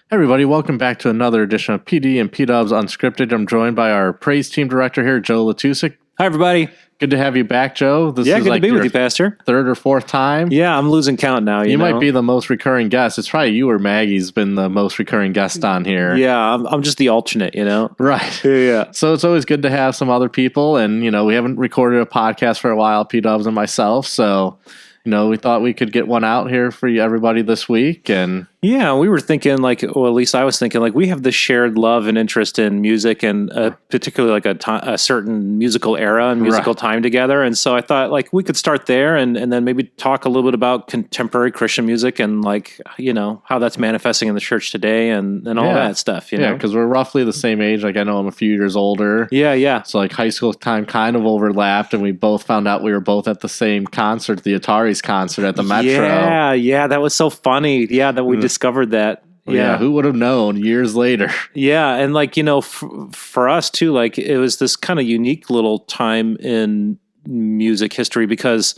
Hey everybody, welcome back to another edition of PD and P-Dubs Unscripted. I'm joined by our praise team director here, Joe Latusik. Hi, everybody. Good to have you back, Joe. This is good like to be with your you, Pastor. third or fourth time. Yeah, I'm losing count now. You might be the most recurring guest. It's probably you or Maggie's been the most recurring guest on here. Yeah, I'm just the alternate, Right. Yeah. So it's always good to have some other people. And, we haven't recorded a podcast for a while, P-Dubs and myself. So, we thought we could get one out here for everybody this week. And yeah, we were thinking at least I was thinking we have this shared love and interest in music and particularly a certain musical era and musical time together. And so I thought we could start there and then maybe talk a little bit about contemporary Christian music and how that's manifesting in the church today and all that stuff. Yeah, because we're roughly the same age. I know I'm a few years older. Yeah. So high school time kind of overlapped, and we both found out we were both at the same concert, the Atari's concert at the Metro. Yeah, that was so funny. Yeah, that we discovered that. Yeah, who would have known years later? Yeah, and for us too, it was this kind of unique little time in music history because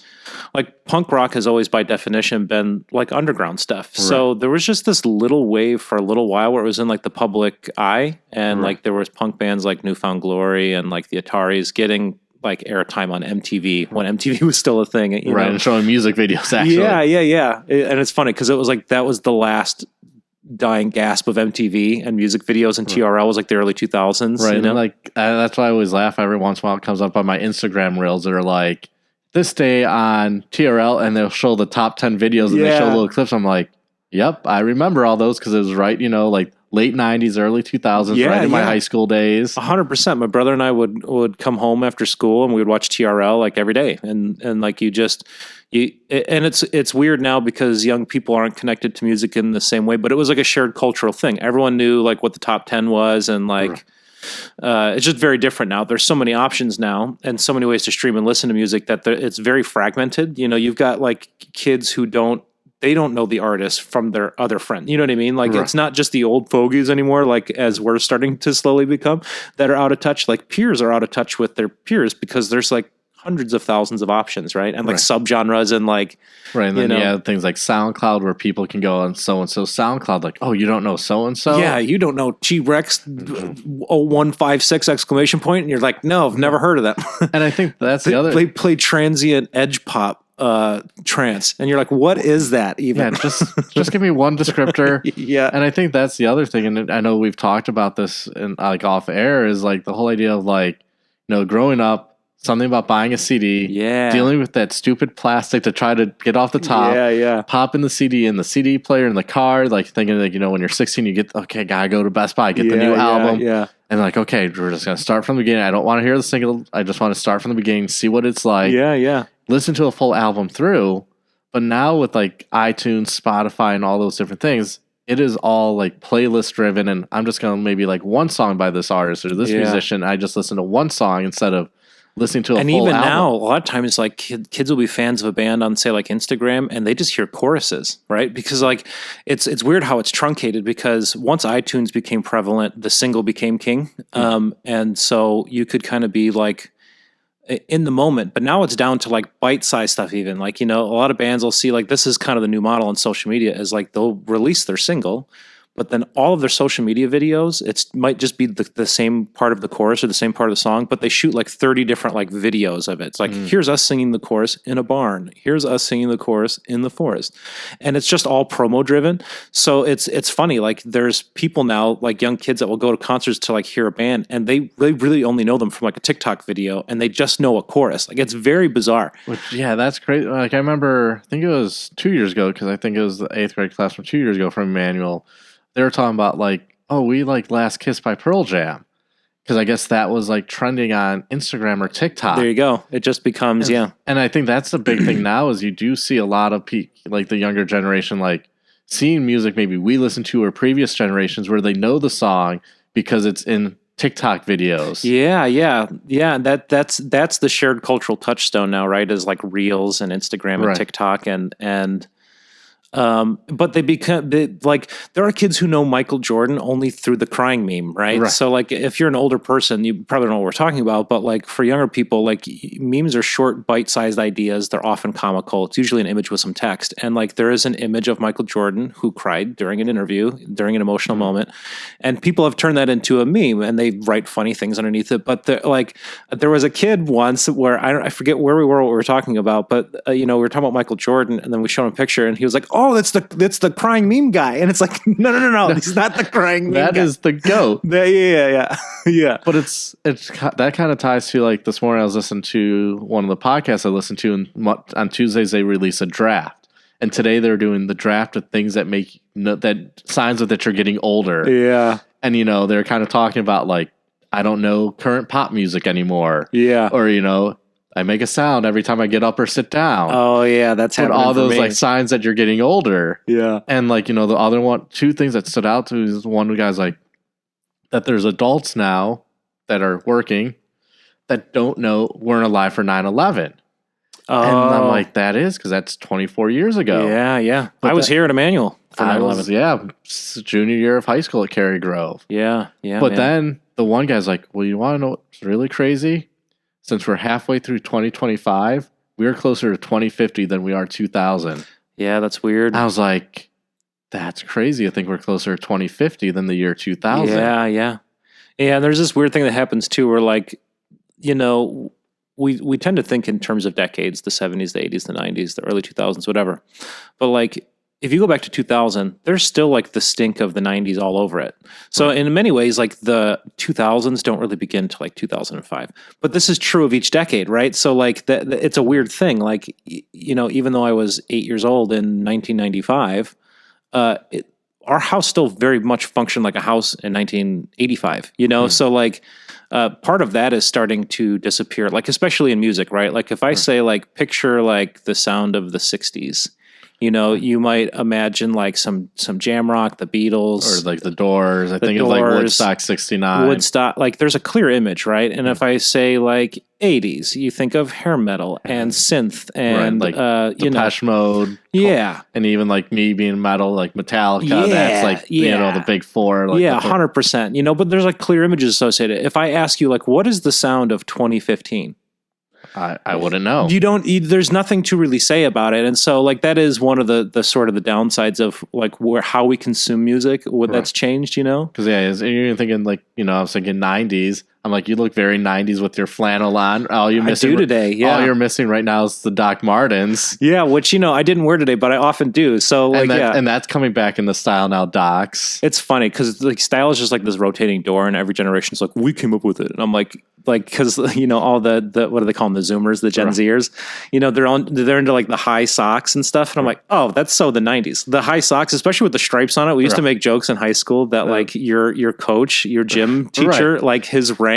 punk rock has always by definition been underground stuff. Right. So there was just this little wave for a little while where it was in the public eye, and there was punk bands like Newfound Glory and the Ataris getting airtime on MTV when MTV was still a thing. You know? And showing music videos, actually. Yeah. And it's funny because it was that was the last dying gasp of MTV and music videos, and TRL was the early 2000s. Right. And that's why I always laugh every once in a while. It comes up on my Instagram reels that are this day on TRL, and they'll show the top 10 videos and they show little clips. I'm like, yep, I remember all those because it was late 90s, early 2000s, right in my high school days. 100%. My brother and I would come home after school and we would watch TRL every day. And it's weird now because young people aren't connected to music in the same way, but it was a shared cultural thing. Everyone knew what the top 10 was, and it's just very different now. There's so many options now and so many ways to stream and listen to music that it's very fragmented. You've got kids who don't know the artist from their other friend. You know what I mean? It's not just the old fogies anymore, as we're starting to slowly become, that are out of touch. Peers are out of touch with their peers because there's hundreds of thousands of options, right? And subgenres and And then you have things like SoundCloud where people can go on so-and-so SoundCloud, oh, you don't know so-and-so? Yeah, you don't know T-Rex 0156 exclamation point, and you're no, I've never heard of that. And I think that's the other... They play transient edge pop trance, and you're what is that even? Yeah, just give me one descriptor. Yeah. And I think that's the other thing, and I know we've talked about this in off air, is the whole idea of growing up, something about buying a CD, dealing with that stupid plastic to try to get off the top, popping the CD in the CD player in the car, thinking when you're 16 you get, gotta go to Best Buy, get the new album, and okay, we're just gonna start from the beginning. I don't want to hear the single, I just want to start from the beginning, see what it's like, listen to a full album through. But now with iTunes, Spotify, and all those different things, it is all playlist driven, and I'm just gonna maybe one song by this artist or this musician. I just listen to one song instead of listening to a full album. And even now, a lot of times, kids will be fans of a band on, say, Instagram, and they just hear choruses, right? Because it's weird how it's truncated. Because once iTunes became prevalent, the single became king, and so you could kind of be in the moment. But now it's down to bite-sized stuff. Even a lot of bands will see this is kind of the new model on social media is they'll release their single, but then all of their social media videos, it might just be the same part of the chorus or the same part of the song, but they shoot 30 different videos of it. It's here's us singing the chorus in a barn. Here's us singing the chorus in the forest. And it's just all promo driven. So it's funny. There's people now, young kids that will go to concerts to hear a band, and they really only know them from a TikTok video, and they just know a chorus. It's very bizarre. That's crazy. I remember, I think it was 2 years ago, because I think it was the 8th grade class from 2 years ago from Emmanuel. They were talking about we Last Kiss by Pearl Jam, because I guess that was trending on Instagram or TikTok. There you go. It just becomes and I think that's the big thing now is you do see a lot of the younger generation seeing music maybe we listened to or previous generations where they know the song because it's in TikTok videos. Yeah. That's the shared cultural touchstone now, right? Is Reels and Instagram and TikTok and But like, there are kids who know Michael Jordan only through the crying meme, right? So like, if you're an older person, you probably don't know what we're talking about, but like for younger people, like memes are short, bite-sized ideas. They're often comical. It's usually an image with some text. And like, there is an image of Michael Jordan who cried during an interview, during an emotional moment. And people have turned that into a meme and they write funny things underneath it. But like, there was a kid once where I forget where we were, what we were talking about, but we were talking about Michael Jordan, and then we showed him a picture and he was like, "Oh, that's the crying meme guy." And it's like, no, he's not the crying meme guy. That is the GOAT. Yeah. But it's that kind of ties to, like, this morning I was listening to one of the podcasts I listened to, and on Tuesdays they release a draft. And today they're doing the draft of things that make that signs that you're getting older. Yeah. And they're kind of talking about, like, I don't know current pop music anymore. Yeah. Or I make a sound every time I get up or sit down. Oh yeah, that's happening. All those for me. like signs that you're getting older. Yeah. And like, the other one, two things that stood out to me is one guy's like that there's adults now that are working that weren't alive for 9/11. Oh. And I'm like, that is because that's 24 years ago. Yeah. But I was here at Emmanuel for 9/11. Junior year of high school at Cary Grove. Yeah. But then the one guy's like, well, you want to know what's really crazy? Since we're halfway through 2025, we're closer to 2050 than we are 2000. Yeah, that's weird. I was like, that's crazy. I think we're closer to 2050 than the year 2000. Yeah. There's this weird thing that happens too, where like, we tend to think in terms of decades, the 70s, the 80s, the 90s, the early 2000s, whatever. But like, if you go back to 2000, there's still like the stink of the 90s all over it. So in many ways, like the 2000s don't really begin to like 2005. But this is true of each decade, right? So like it's a weird thing. Like, even though I was 8 years old in 1995, our house still very much functioned like a house in 1985, So like, part of that is starting to disappear, like especially in music, right? Like if I say like, picture like the sound of the 60s, you might imagine like some jam rock, the Beatles, or like the Doors. I think it's like Woodstock '69. Woodstock, like there's a clear image, right? And if I say like 80s, you think of hair metal and synth and like Depeche Mode, and even like me being metal, like Metallica. That's like the big four. Like 100%. But there's like clear images associated. If I ask you like, what is the sound of 2015? I wouldn't know. There's nothing to really say about it. And so like, that is one of the sort of the downsides of like how we consume music, that's changed, Cause you're thinking like, I was thinking 90s. I'm like, you look very 90s with your flannel on. All you're missing today. Yeah. All you're missing right now is the Doc Martens. Yeah. Which, I didn't wear today, but I often do. So like, and that's coming back in the style now, Docs. It's funny because like style is just like this rotating door, and every generation's like, we came up with it. And I'm like, cause all the what do they call them? The Zoomers, the Gen Zers, they're into like the high socks and stuff. And I'm like, oh, that's so the 90s. The high socks, especially with the stripes on it. We used to make jokes in high school that like your coach, your gym teacher, like his rank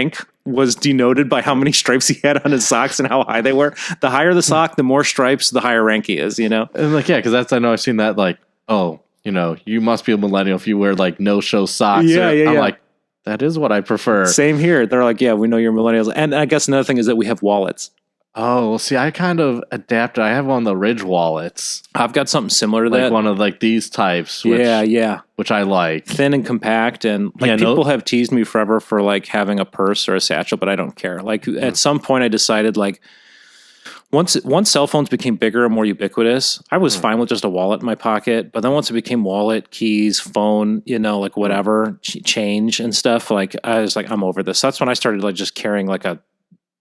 was denoted by how many stripes he had on his socks and how high they were. The higher the sock, the more stripes, the higher rank he is, And like, because I know I've seen that like, oh, you must be a millennial if you wear like no-show socks. I'm like, that is what I prefer. Same here. They're like, yeah, we know you're millennials. And I guess another thing is that we have wallets. Oh, well, see, I kind of adapted. I have one of the Ridge wallets. I've got something similar to that. One of like these types. Which, which I like. Thin and compact. And like people have teased me forever for like having a purse or a satchel, but I don't care. Like at some point I decided like once cell phones became bigger and more ubiquitous, I was fine with just a wallet in my pocket. But then once it became wallet, keys, phone, like whatever, change and stuff, like I was like, I'm over this. That's when I started like just carrying like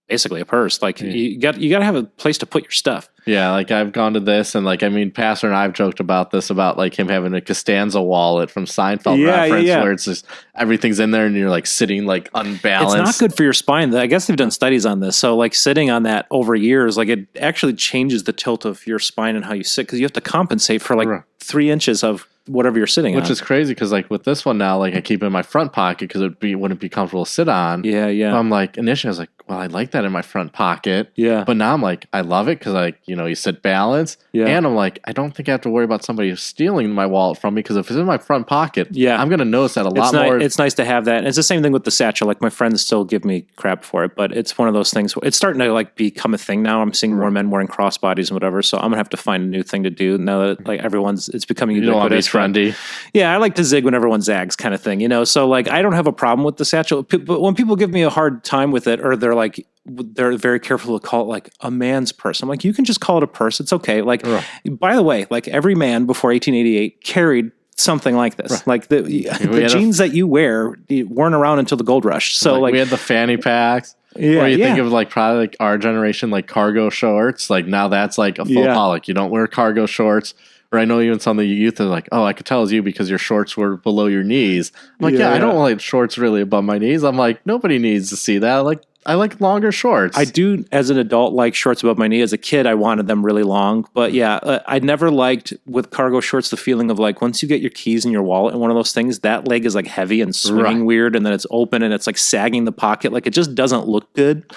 basically a purse. Like you got to have a place to put your stuff. Yeah, like I've gone to this, and like Pastor and I've joked about this, about like him having a Costanza wallet from Seinfeld reference, where it's just everything's in there and you're like sitting like unbalanced. It's not good for your spine. I guess they've done studies on this. So like sitting on that over years, like it actually changes the tilt of your spine and how you sit, because you have to compensate for like 3 inches of whatever you're sitting on. Which is crazy, because like with this one now, like I keep it in my front pocket because wouldn't be comfortable to sit on. Yeah. But I'm like, initially I was like, well, I like that in my front pocket. Yeah. But now I'm like, I love it because, like, you know, you sit balance. Yeah. And I'm like, I don't think I have to worry about somebody stealing my wallet from me because if it's in my front pocket, I'm going to notice that a lot more. It's nice to have that. And it's the same thing with the satchel. Like, my friends still give me crap for it, but it's one of those things. It's starting to, like, become a thing now. I'm seeing more men wearing crossbodies and whatever. So I'm going to have to find a new thing to do now that, like, it's becoming ubiquitous. You don't want to be trendy. Yeah, I like to zig when everyone zags kind of thing, you know? So, like, I don't have a problem with the satchel. But when people give me a hard time with it, or they're very careful to call it like a man's purse. I'm like, you can just call it a purse. It's okay. Like, by the way, like every man before 1888 carried something like this. Right. Like the jeans that you wear weren't around until the gold rush. So like we had the fanny packs. Yeah, or you think of like probably like our generation, like cargo shorts. Like now that's like a full holic. You don't wear cargo shorts. Or I know even some of the youth are like, oh, I could tell it was you because your shorts were below your knees. I'm like, I don't like shorts really above my knees. I'm like, nobody needs to see that. I like longer shorts. I do, as an adult, like shorts above my knee. As a kid, I wanted them really long. But I never liked, with cargo shorts, the feeling of like, once you get your keys in your wallet in one of those things, that leg is like heavy and swinging weird, and then it's open and it's like sagging the pocket. Like, it just doesn't look good.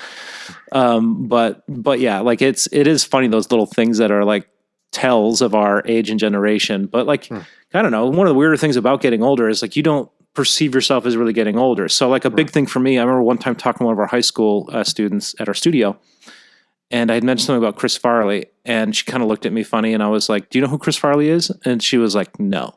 But yeah, like it is funny, those little things that are like tells of our age and generation. But like, I don't know, one of the weirder things about getting older is like, you don't perceive yourself as really getting older. So like a big thing for me, I remember one time talking to one of our high school students at our studio, and I had mentioned something about Chris Farley, and she kind of looked at me funny, and I was like, do you know who Chris Farley is? And she was like, no.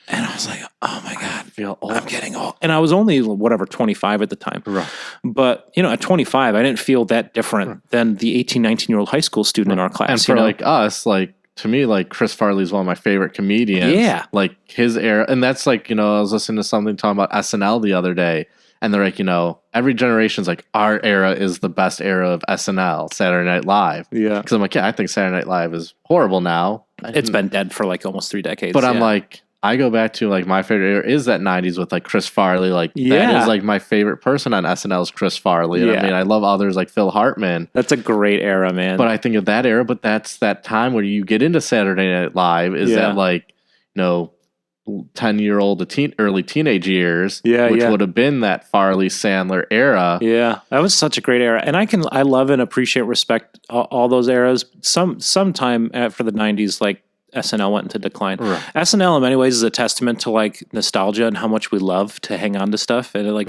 And I was like, oh my God, I feel old. I'm getting old. And I was only, 25 at the time. Right. But, you know, at 25, I didn't feel that different than the 18, 19-year-old high school student in our class. And for like us, like, to me, like, Chris Farley is one of my favorite comedians. Yeah. Like, his era. And that's like, you know, I was listening to something talking about SNL the other day. And they're like, you know, every generation's like, our era is the best era of SNL, Saturday Night Live. Yeah. Because I'm like, I think Saturday Night Live is horrible now. It's been dead for like almost 3 decades. But I'm like, I go back to like my favorite era is that 90s with like Chris Farley. Like that is like my favorite person on SNL is Chris Farley. And I mean, I love others like Phil Hartman. That's a great era, man. But I think of that era, but that's that time where you get into Saturday Night Live is that like, you know, 10-year-old to early teenage years, which would have been that Farley Sandler era. Yeah, that was such a great era. And I love and appreciate, respect all those eras. Sometime after the 90s, like, SNL went into decline. Right. SNL in many ways is a testament to like nostalgia and how much we love to hang on to stuff. And like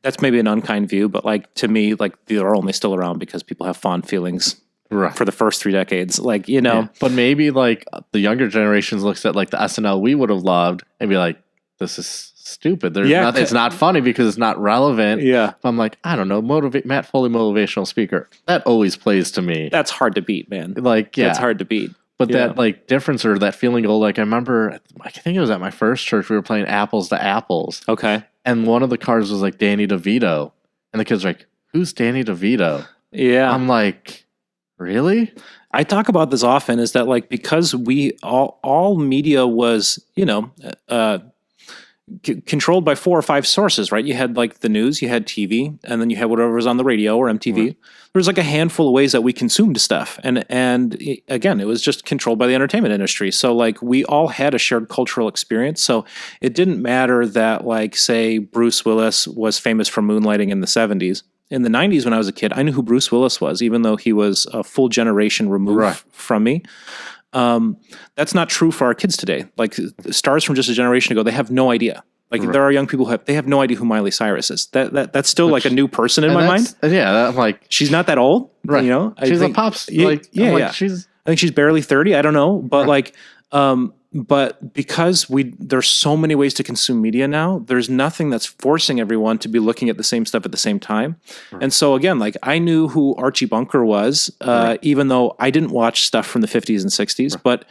that's maybe an unkind view, but like to me, like they're only still around because people have fond feelings for the first 3 decades. Like, you know, but maybe like the younger generations looks at like the SNL we would have loved and be like, this is stupid. It's not funny because it's not relevant. Yeah. I'm like, I don't know, Matt Foley, motivational speaker. That always plays to me. That's hard to beat, man. Like, that's hard to beat. But that like difference or that feeling of like, I remember, I think it was at my first church, we were playing Apples to Apples. Okay. And one of the cards was like Danny DeVito. And the kids were like, who's Danny DeVito? Yeah. I'm like, really? I talk about this often is that like, because we all media was, you know, controlled by 4 or 5 sources, right? You had like the news, you had TV, and then you had whatever was on the radio or MTV. Right. There was like a handful of ways that we consumed stuff. And again, it was just controlled by the entertainment industry. So like we all had a shared cultural experience. So it didn't matter that like, say, Bruce Willis was famous for moonlighting in the 70s. In the 90s, when I was a kid, I knew who Bruce Willis was, even though he was a full generation removed from me. That's not true for our kids today. Like stars from just a generation ago, they have no idea. Like there are young people who they have no idea who Miley Cyrus is. That's still like a new person in my mind. Yeah, I'm like she's not that old, right? You know, she's a pop. Like I think she's barely 30. I don't know, but like, but because there's so many ways to consume media now, there's nothing that's forcing everyone to be looking at the same stuff at the same time. Right. And so again, like I knew who Archie Bunker was, even though I didn't watch stuff from the 50s and 60s, but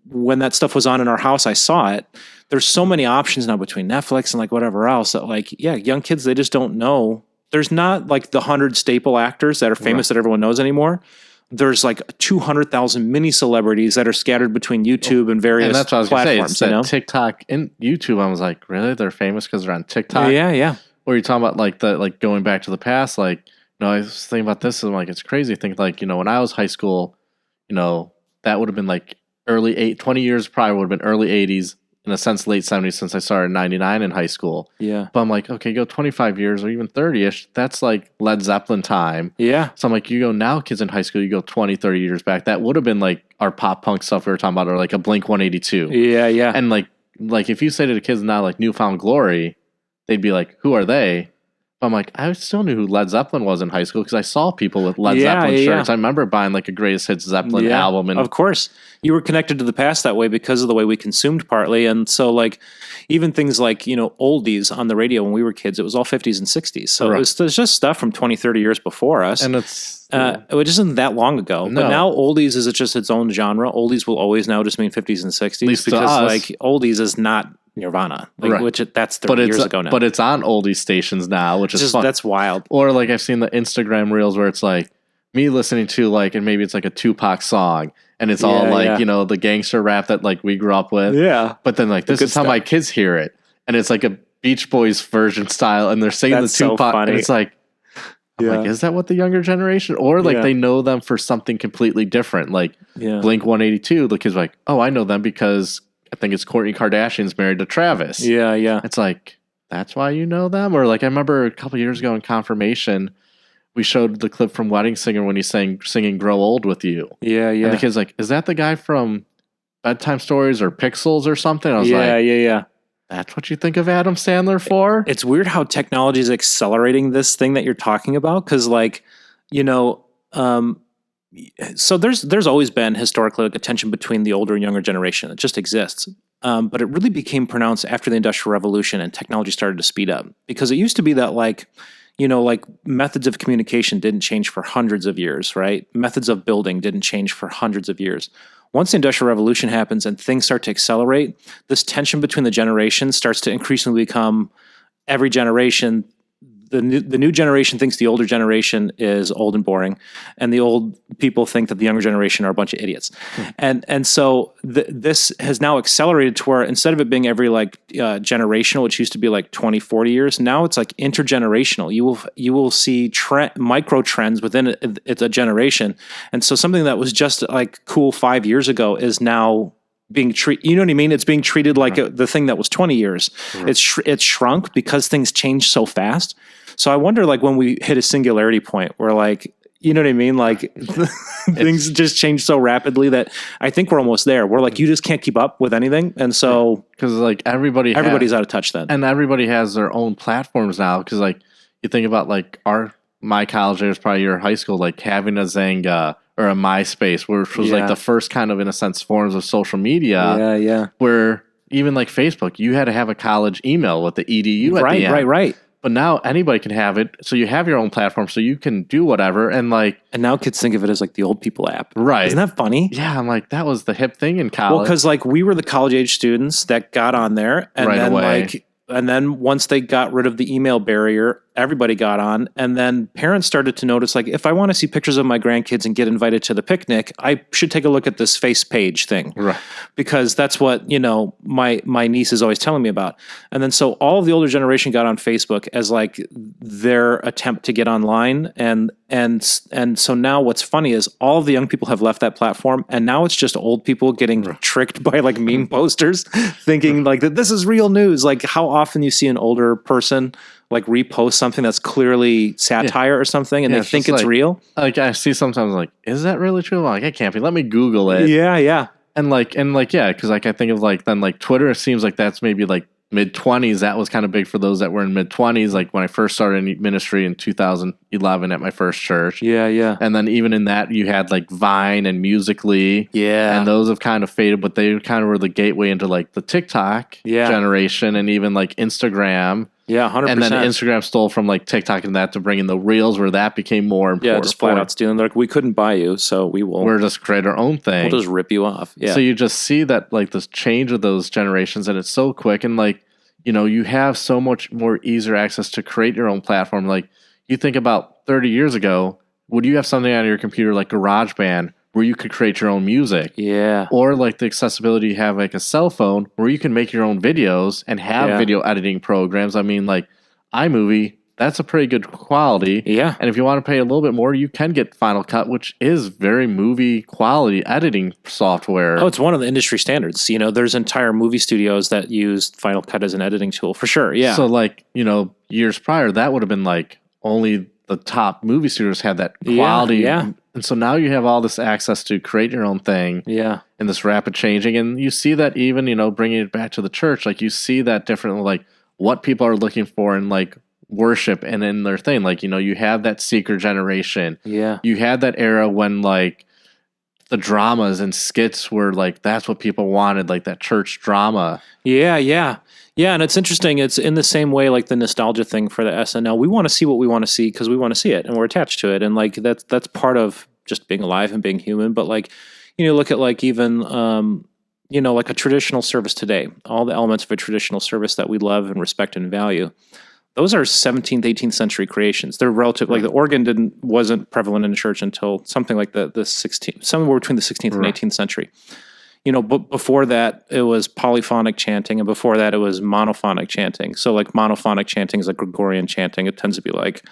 when that stuff was on in our house, I saw it. There's so many options now between Netflix and like whatever else that like, young kids, they just don't know. There's not like the 100 staple actors that are famous that everyone knows anymore. There's like 200,000 mini celebrities that are scattered between YouTube and various platforms. And that's what I was going to say. It's TikTok and YouTube. I was like, really? They're famous because they're on TikTok? Yeah. Or you're talking about like going back to the past, like, you know, I was thinking about this and I'm like, it's crazy. I think like, you know, when I was high school, you know, that would have been like 20 years probably would have been early 80s, in a sense, late 70s since I started in 99 in high school. Yeah. But I'm like, okay, go 25 years or even 30-ish. That's like Led Zeppelin time. Yeah. So I'm like, you go now, kids in high school, you go 20, 30 years back. That would have been like our pop punk stuff we were talking about, or like a Blink 182. Yeah, yeah. And like if you say to the kids now, like Newfound Glory, they'd be like, who are they? But I'm like, I still knew who Led Zeppelin was in high school because I saw people with Led Zeppelin shirts. I remember buying like a Greatest Hits Zeppelin album. And of course, you were connected to the past that way because of the way we consumed partly. And so like even things like, oldies on the radio when we were kids, it was all 50s and 60s. So there's just stuff from 20, 30 years before us. And it's... which isn't that long ago. No. But now oldies is just its own genre. Oldies will always now just mean 50s and 60s because like oldies is not Nirvana, which that's 30 years ago now. But it's on oldie stations now, which is just fun. That's wild. Or like I've seen the Instagram reels where it's like me listening to like, and maybe it's like a Tupac song, and it's all like the gangster rap that like we grew up with. Yeah. But then like this is how my kids hear it, and it's like a Beach Boys version style, and they're singing the Tupac, so and it's like. I'm like, is that what the younger generation? Or like they know them for something completely different, like Blink 182. The kids are like, oh, I know them because I think it's Kourtney Kardashian's married to Travis. Yeah, yeah. It's like, that's why you know them? Or like I remember a couple years ago in confirmation, we showed the clip from Wedding Singer when he's singing Grow Old With You. Yeah, yeah. And the kid's like, is that the guy from Bedtime Stories or Pixels or something? I was like, yeah. That's what you think of Adam Sandler for? It's weird how technology is accelerating this thing that you're talking about. Cause like, so there's always been historically like a tension between the older and younger generation. It just exists. But it really became pronounced after the Industrial Revolution and technology started to speed up, because it used to be that like methods of communication didn't change for hundreds of years, right? Methods of building didn't change for hundreds of years. Once the Industrial Revolution happens and things start to accelerate, this tension between the generations starts to increasingly become every generation. The new generation thinks the older generation is old and boring, and the old people think that the younger generation are a bunch of idiots. And so this has now accelerated to where instead of it being every generational, which used to be like 20, 40 years, now it's like intergenerational. You will see micro trends within it's a generation. And so something that was just like cool 5 years ago is now being treated, you know what I mean? It's being treated like the thing that was 20 years. It's shrunk because things change so fast. So I wonder, like, when we hit a singularity point where, like, you know what I mean? Like, things just change so rapidly that I think we're almost there. We're like, you just can't keep up with anything. And so, because like everybody's out of touch then. And everybody has their own platforms now. Because like you think about like my college years, probably your high school, like having a Zanga or a MySpace, which was like the first kind of, in a sense, forms of social media. Yeah. Where even like Facebook, you had to have a college email with the edu at the end. Right. But now anybody can have it, so you have your own platform, so you can do whatever, and now kids think of it as like the old people app, right? Isn't that funny? Yeah, I'm like, that was the hip thing in college. Well, because like we were the college age students that got on there, and right then away. And then once they got rid of the email barrier, everybody got on. And then parents started to notice, like, if I want to see pictures of my grandkids and get invited to the picnic, I should take a look at this face page thing. Right. Because that's what, my niece is always telling me about. And then so all of the older generation got on Facebook as like their attempt to get online. And so now what's funny is all of the young people have left that platform, and now it's just old people getting tricked by like meme posters thinking like that this is real news. Like how often you see an older person like repost something that's clearly satire or something, and they think it's real. Like I see sometimes like, is that really true? I'm like, it can't be. Let me Google it. Yeah. And yeah, because like I think of like then like Twitter, it seems like that's maybe like mid-20s. That was kind of big for those that were in mid-20s, like when I first started in ministry in 2011 at my first church. Yeah. And then even in that, you had like Vine and Musical.ly. Yeah. And those have kind of faded, but they kind of were the gateway into like the TikTok generation, and even like Instagram. Yeah, 100%. And then Instagram stole from like TikTok and that to bring in the Reels, where that became more important. Yeah, just flat out stealing. They're like, we couldn't buy you, so we'll just create our own thing. We'll just rip you off. Yeah. So you just see that like this change of those generations, and it's so quick, and like, you have so much more easier access to create your own platform. Like you think about 30 years ago, would you have something on your computer like GarageBand where you could create your own music? Yeah. Or like the accessibility you have like a cell phone where you can make your own videos and have video editing programs. I mean, like iMovie that's a pretty good quality. Yeah. And if you want to pay a little bit more, you can get Final Cut, which is very movie quality editing software. Oh, it's one of the industry standards. You know, there's entire movie studios that use Final Cut as an editing tool for sure. Yeah. So like, you know, years prior, that would have been like only the top movie studios had that quality. Yeah. And so now you have all this access to create your own thing. Yeah. And this rapid changing. And you see that even, you know, bringing it back to the church, like you see that differently, like what people are looking for in like worship and in their thing. Like, you know, you have that seeker generation. Yeah. You had that era when like the dramas and skits were like, that's what people wanted, like that church drama. Yeah. Yeah. Yeah, and it's interesting. It's in the same way like the nostalgia thing for the SNL. We want to see what we want to see because we want to see it, and we're attached to it. And like that's part of just being alive and being human. But like, you know, look at like even you know, like a traditional service today. All the elements of a traditional service that we love and respect and value. Those are 17th, 18th century creations. They're relative. Like the organ wasn't prevalent in the church until something like the 16th, somewhere between the 16th and 18th century. You know, but before that, it was polyphonic chanting, and before that, it was monophonic chanting. So, like, monophonic chanting is like Gregorian chanting. It tends to be like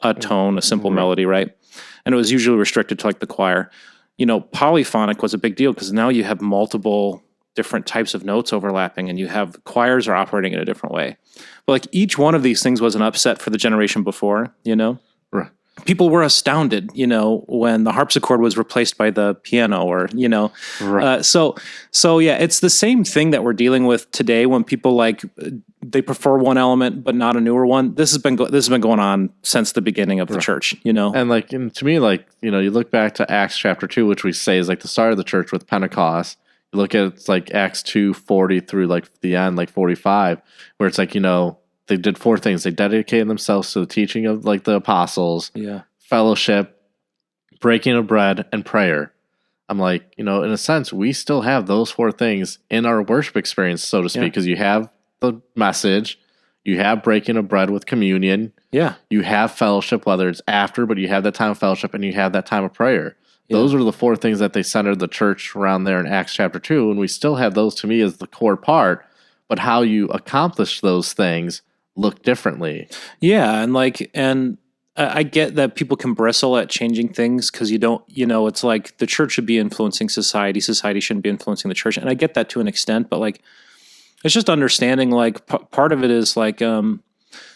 a tone, a simple melody, right? And it was usually restricted to like the choir. You know, polyphonic was a big deal because now you have multiple different types of notes overlapping, and you have choirs are operating in a different way. But like each one of these things was an upset for the generation before, you know? Right. People were astounded, you know, when the harpsichord was replaced by the piano, or you know, Right. so yeah, it's the same thing that we're dealing with today. When people like they prefer one element but not a newer one. This has been going on since the beginning of the church, you know. And like, and to me, like, you know, you look back to Acts chapter 2, which we say is like the start of the church with Pentecost. You look at it's like Acts 2:40 through like the end, like 45, where it's like, you know, they did 4 things. They dedicated themselves to the teaching of like the apostles, fellowship, breaking of bread, and prayer. I'm like, you know, in a sense, we still have those 4 things in our worship experience, so to speak, because you have the message, you have breaking of bread with communion, you have fellowship, whether it's after, but you have that time of fellowship, and you have that time of prayer. Those are the 4 things that they centered the church around there in Acts chapter 2, and we still have those to me as the core part, but how you accomplish those things look differently. Yeah, and like, and I get that people can bristle at changing things because you don't, you know, it's like the church should be influencing society. Society shouldn't be influencing the church. And I get that to an extent, but like, it's just understanding like part of it is like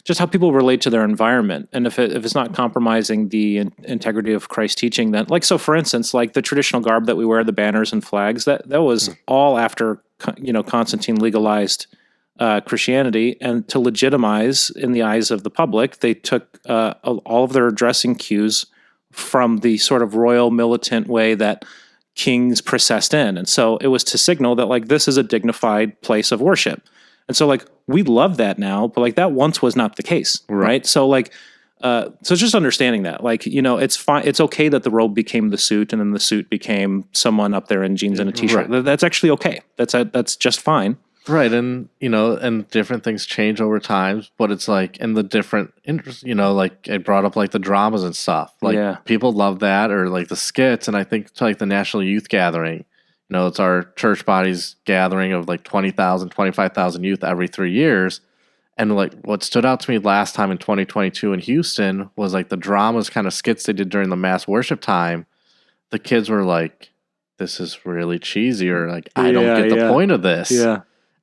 just how people relate to their environment. And if it's not compromising the integrity of Christ's teaching, then like, so for instance, like the traditional garb that we wear, the banners and flags, that was all after, you know, Constantine legalized Christianity, and to legitimize in the eyes of the public, they took all of their dressing cues from the sort of royal militant way that kings processed in. And so it was to signal that like this is a dignified place of worship. And so like we love that now, but like that once was not the case, right? So like so just understanding that, like, you know, it's fine. It's okay that the robe became the suit, and then the suit became someone up there in jeans and a t-shirt. That's actually okay. That's just fine. Right, and you know, and different things change over time, but it's like in the different interests, you know, like I brought up like the dramas and stuff. Like people love that, or like the skits, and I think it's like the National Youth Gathering. You know, it's our church body's gathering of like 20,000, 25,000 youth every 3 years. And like what stood out to me last time in 2022 in Houston was like the dramas kind of skits they did during the mass worship time. The kids were like, this is really cheesy, or like, I don't get the point of this.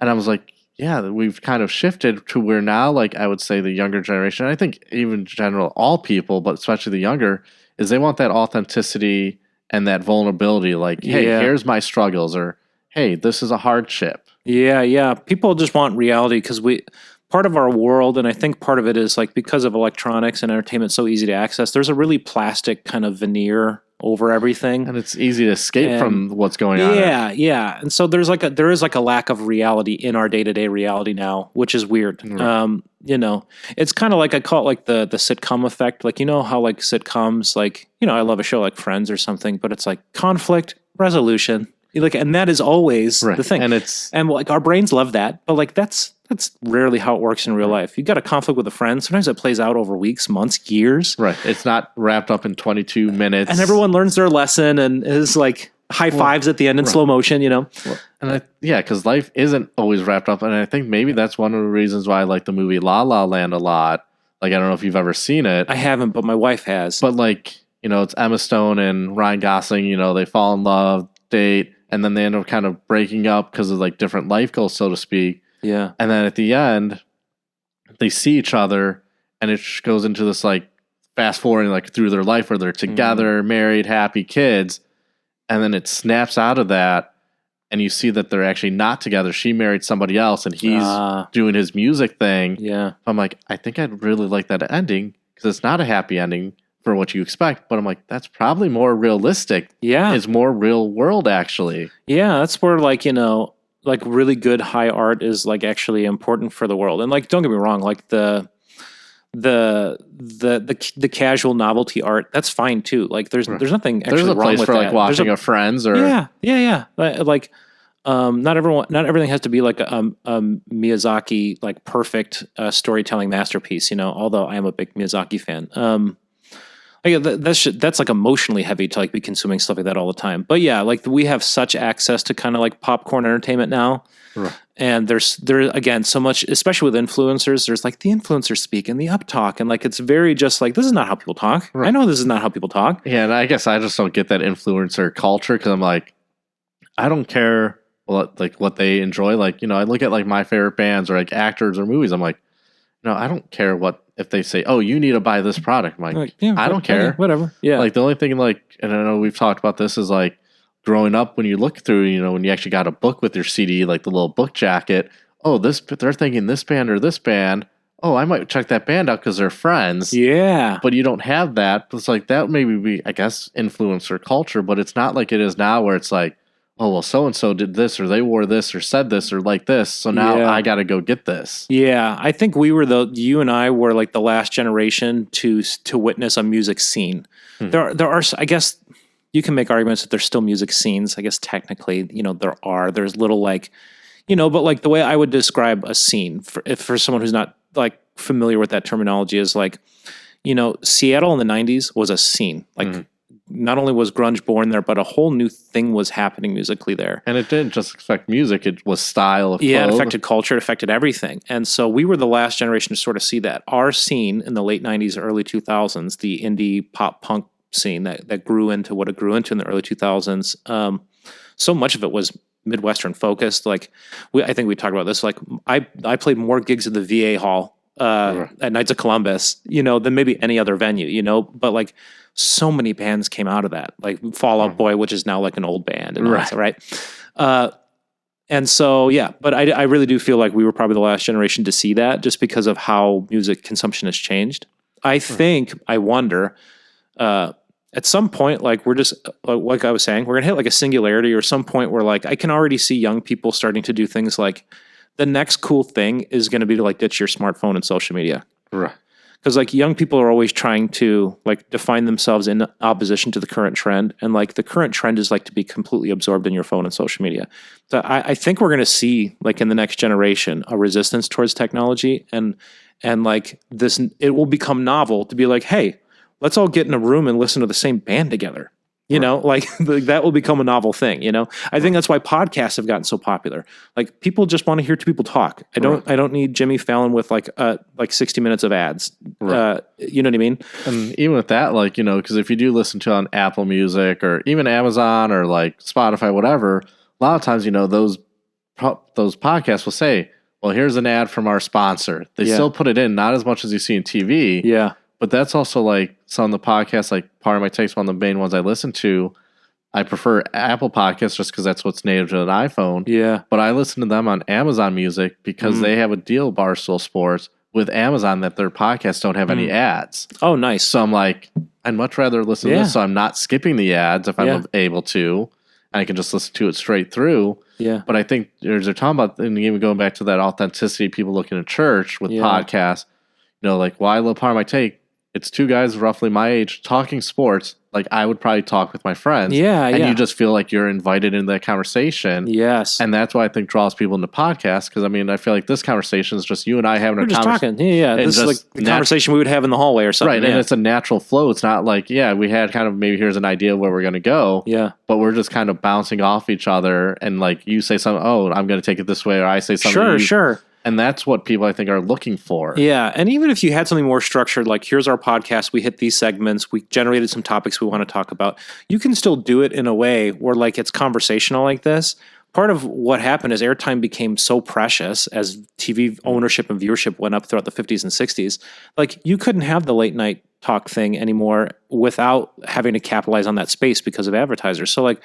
And I was like, yeah, we've kind of shifted to where now, like I would say the younger generation, I think even in general, all people, but especially the younger, is they want that authenticity and that vulnerability. Like, hey, here's my struggles, or hey, this is a hardship. Yeah. People just want reality because part of our world, and I think part of it is like because of electronics and entertainment so easy to access, there's a really plastic kind of veneer over everything, and it's easy to escape from what's going on. Yeah. And so there is like a lack of reality in our day-to-day reality now, which is weird. You know, it's kind of like I call it like the sitcom effect. Like, you know how like sitcoms, like, you know, I love a show like Friends or something, but it's like conflict resolution. Like, and that is always the thing. And like our brains love that, but like that's rarely how it works in real life. You got a conflict with a friend. Sometimes it plays out over weeks, months, years. Right. It's not wrapped up in 22 minutes. And everyone learns their lesson and is like high fives at the end in slow motion, you know? And because life isn't always wrapped up. And I think maybe that's one of the reasons why I like the movie La La Land a lot. Like, I don't know if you've ever seen it. I haven't, but my wife has. But like, it's Emma Stone and Ryan Gosling, they fall in love, date, and then they end up kind of breaking up because of like different life goals, so to speak. Yeah. And then at the end, they see each other and it goes into this like fast forwarding like through their life where they're together, married, happy, kids. And then it snaps out of that. And you see that they're actually not together. She married somebody else, and he's doing his music thing. Yeah. I'm like, I think I'd really like that ending because it's not a happy ending for what you expect. But I'm like, that's probably more realistic. Yeah. It's more real world, actually. Yeah, that's where, like, like really good high art is like actually important for the world. And like, don't get me wrong, like the casual novelty art, that's fine too. Like there's nothing actually wrong with that. There's a place for like watching a Friends or yeah. Like not everything has to be like a Miyazaki like perfect storytelling masterpiece. Although I am a big Miyazaki fan. That's like emotionally heavy to like be consuming stuff like that all the time. But yeah, like we have such access to kind of like popcorn entertainment now. Right. And there's again so much, especially with influencers. There's like the influencer speak and the up talk, and like it's very just like this is not how people talk. Right. I know this is not how people talk. Yeah, and I guess I just don't get that influencer culture because I'm like, I don't care what they enjoy. Like I look at like my favorite bands or like actors or movies. I'm like, I don't care if they say, oh, you need to buy this product. I'm like yeah, I don't care. Whatever. Yeah. Like the only thing like, and I know we've talked about this is like. Growing up, when you look through, when you actually got a book with your CD, like the little book jacket, they're thinking this band or this band. Oh, I might check that band out because they're friends. Yeah. But you don't have that. It's like that maybe be, I guess, influencer culture, but it's not like it is now where it's like, oh, well, so-and-so did this or they wore this or said this or like this. So now I got to go get this. Yeah. I think you and I were like the last generation to witness a music scene. Mm-hmm. There are, I guess, you can make arguments that there's still music scenes. I guess technically, there's little like, but like the way I would describe a scene for someone who's not like familiar with that terminology is like, Seattle in the 90s was a scene. Like not only was grunge born there, but a whole new thing was happening musically there. And it didn't just affect music. It was style of clothes. Yeah, it affected culture. It affected everything. And so we were the last generation to sort of see that. Our scene in the late 90s, early 2000s, the indie pop punk scene that grew into what it grew into in the early 2000s. So much of it was Midwestern focused. Like I think we talked about this. Like I played more gigs at the VA Hall at Knights of Columbus, than maybe any other venue, but like so many bands came out of that, like Fall Out Boy, which is now like an old band, and right. And so, yeah, but I really do feel like we were probably the last generation to see that just because of how music consumption has changed. I wonder, at some point, like we're just, like I was saying, we're going to hit like a singularity or some point where like, I can already see young people starting to do things like the next cool thing is going to be to like ditch your smartphone and social media. Right. Because like young people are always trying to like define themselves in opposition to the current trend. And like the current trend is like to be completely absorbed in your phone and social media. So I think we're going to see like in the next generation, a resistance towards technology and like this, it will become novel to be like, hey, let's all get in a room and listen to the same band together. Like that will become a novel thing. I think that's why podcasts have gotten so popular. Like people just want to hear two people talk. I don't need Jimmy Fallon with like 60 minutes of ads. Right. You know what I mean? And even with that, like, because if you do listen to on Apple Music or even Amazon or like Spotify, whatever, a lot of times, those podcasts will say, well, here's an ad from our sponsor. They still put it in, not as much as you see in TV. Yeah. But that's also like some of the podcasts, like Part of My Takes, one of the main ones I listen to. I prefer Apple Podcasts just because that's what's native to an iPhone. Yeah. But I listen to them on Amazon Music because they have a deal, Barstool Sports, with Amazon that their podcasts don't have any ads. Oh, nice. So I'm like, I'd much rather listen to this so I'm not skipping the ads if I'm able to. And I can just listen to it straight through. Yeah. But I think they're talking about, and even going back to that authenticity, people looking at church with podcasts, like why I love Part of My Take. It's two guys roughly my age talking sports. Like I would probably talk with my friends. Yeah. And you just feel like you're invited into that conversation. Yes. And that's why I think draws people into podcasts. Because I feel like this conversation is just you and I having a conversation. Yeah. This is like the conversation we would have in the hallway or something. Right. Yeah. And it's a natural flow. It's not like, we had kind of maybe here's an idea of where we're going to go. Yeah. But we're just kind of bouncing off each other. And like you say something, oh, I'm going to take it this way. Or I say something. Sure. And that's what people, I think, are looking for. Yeah. And even if you had something more structured, like here's our podcast, we hit these segments, we generated some topics we want to talk about, you can still do it in a way where like it's conversational like this. Part of what happened is airtime became so precious as TV ownership and viewership went up throughout the 50s and 60s. Like you couldn't have the late night talk thing anymore without having to capitalize on that space because of advertisers. So like,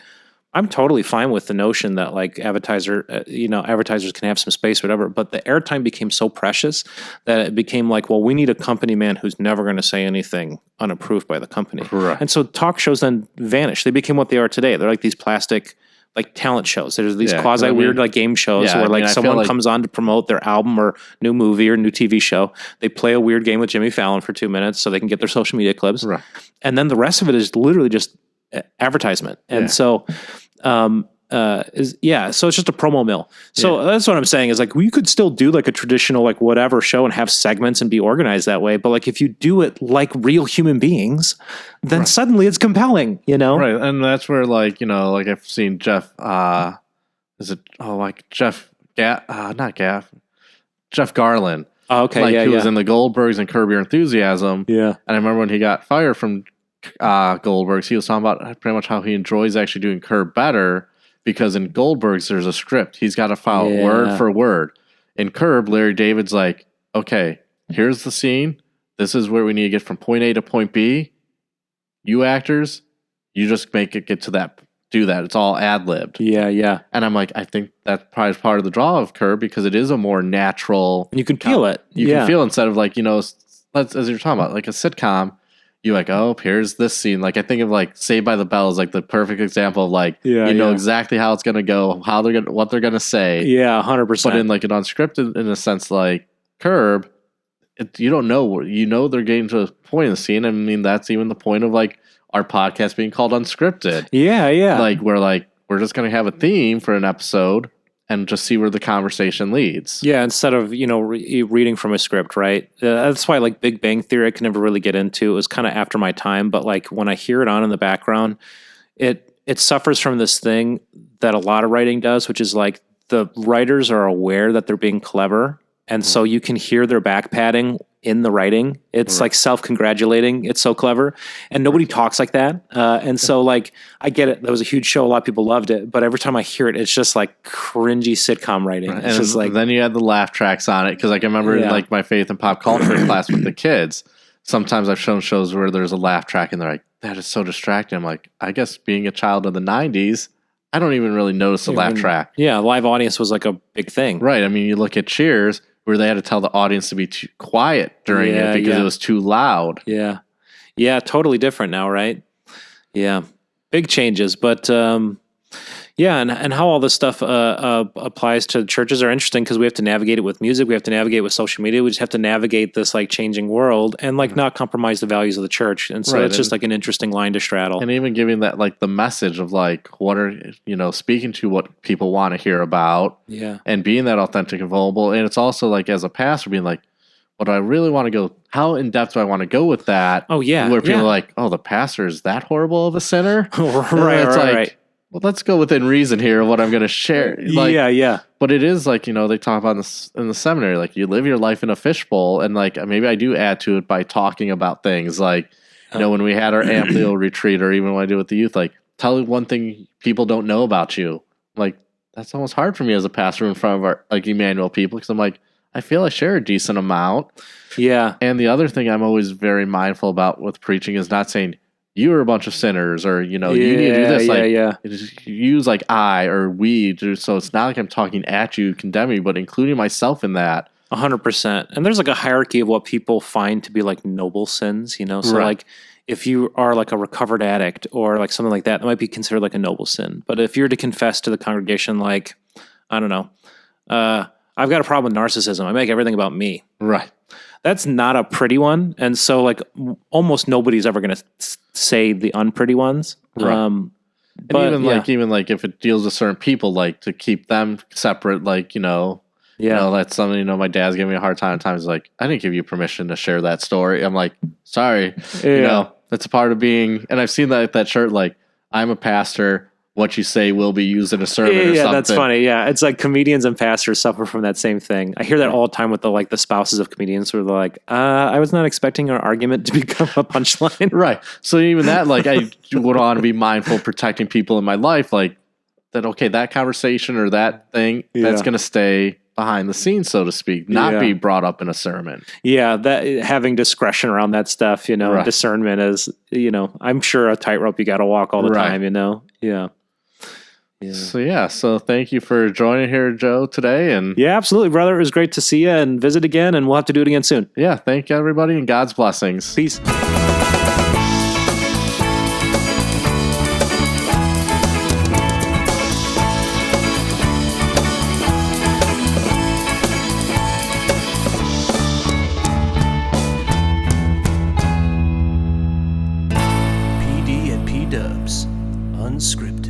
I'm totally fine with the notion that like advertisers can have some space, or whatever. But the airtime became so precious that it became like, well, we need a company man who's never going to say anything unapproved by the company. Correct. And so talk shows then vanished. They became what they are today. They're like these plastic, like talent shows. There's these quasi weird like game shows where like someone comes on to promote their album or new movie or new TV show. They play a weird game with Jimmy Fallon for 2 minutes so they can get their social media clips. Right. And then the rest of it is literally just advertisement. And so so it's just a promo mill. So that's what I'm saying is like we could still do like a traditional like whatever show and have segments and be organized that way, but like if you do it like real human beings, then suddenly it's compelling, you know? Right. And that's where like, you know, like I've seen Jeff Jeff Garland. Oh, okay. Like who was in the Goldbergs and Curb Your Enthusiasm. Yeah. And I remember when he got fired from Goldbergs, he was talking about pretty much how he enjoys actually doing Curb better because in Goldbergs there's a script. He's got to follow word for word. In Curb, Larry David's like, okay, here's the scene. This is where we need to get from point A to point B. You actors, you just make it get to that, do that. It's all ad-libbed. Yeah. And I'm like, I think that's probably part of the draw of Curb because it is a more natural. And you can feel it. You can feel instead of like, you know, as you're talking about, like a sitcom, you're like, oh, here's this scene. Like I think of like Saved by the Bell is like the perfect example of like, you know exactly how it's going to go, what they're going to say. Yeah, 100%. But in like an unscripted, in a sense, like Curb, you don't know. You know they're getting to a point in the scene. I mean, that's even the point of like our podcast being called Unscripted. Yeah. Like we're just going to have a theme for an episode and just see where the conversation leads. Yeah, instead of, you know, reading from a script, right? That's why, like, Big Bang Theory I could never really get into. It was kind of after my time, but, like, when I hear it on in the background, it suffers from this thing that a lot of writing does, which is, like, the writers are aware that they're being clever, and so you can hear their back padding in the writing. It's like self-congratulating. It's so clever. And nobody talks like that. And so like, I get it. That was a huge show. A lot of people loved it. But every time I hear it, it's just like cringy sitcom writing. It's just like, then you had the laugh tracks on it. Cause like I remember in like my faith and pop culture class with the kids, sometimes I've shown shows where there's a laugh track and they're like, that is so distracting. I'm like, I guess being a child of the 90s, I don't even really notice the laugh track. Yeah. Live audience was like a big thing. Right. I mean, you look at Cheers, where they had to tell the audience to be too quiet during it because it was too loud. Yeah. Yeah, totally different now, right? Yeah. Big changes. But and how all this stuff applies to churches are interesting because we have to navigate it with music. We have to navigate it with social media. We just have to navigate this like changing world and like not compromise the values of the church. And so it's just like an interesting line to straddle. And even giving that like the message of like what are, you know, speaking to what people want to hear about. Yeah. And being that authentic and vulnerable. And it's also like as a pastor being like, what do I really want to go? How in depth do I want to go with that? Oh yeah. Where people are like, oh, the pastor is that horrible of a sinner? Right. Well, let's go within reason here of what I'm going to share. Like, yeah. But it is like, you know, they talk about this in the seminary, like you live your life in a fishbowl. And like, maybe I do add to it by talking about things like, you know, when we had our Amplio retreat or even when I do with the youth, like tell one thing people don't know about you. Like, that's almost hard for me as a pastor in front of our like Emmanuel people. Cause I'm like, I feel I share a decent amount. Yeah. And the other thing I'm always very mindful about with preaching is not saying, you are a bunch of sinners or, you know, you need to do this. Like, use like I or we. So it's not like I'm talking at you, condemning, but including myself in that. 100%. And there's like a hierarchy of what people find to be like noble sins, you know? So like if you are like a recovered addict or like something like that, that might be considered like a noble sin. But if you're to confess to the congregation, like, I don't know, I've got a problem with narcissism. I make everything about me. Right. That's not a pretty one. And so like almost nobody's ever going to say the unpretty ones. Right. But even like if it deals with certain people, like to keep them separate, like, you know, that's something, you know, my dad's giving me a hard time at times. Like, I didn't give you permission to share that story. I'm like, sorry, you know, that's a part of being, and I've seen that shirt, like, I'm a pastor. what you say will be used in a sermon or something. Yeah, that's funny. Yeah, it's like comedians and pastors suffer from that same thing. I hear that all the time with the spouses of comedians who are like, I was not expecting our argument to become a punchline. Right. So even that, like, I would want to be mindful of protecting people in my life, like that. Okay, that conversation or that thing that's going to stay behind the scenes, so to speak, not be brought up in a sermon. Yeah, that having discretion around that stuff, discernment is, I'm sure a tightrope you got to walk all the time, Yeah. So thank you for joining here, Joe, today. And yeah, absolutely, brother. It was great to see you and visit again, and we'll have to do it again soon. Yeah, thank you, everybody, and God's blessings. Peace. PD and P-Dubs, unscripted.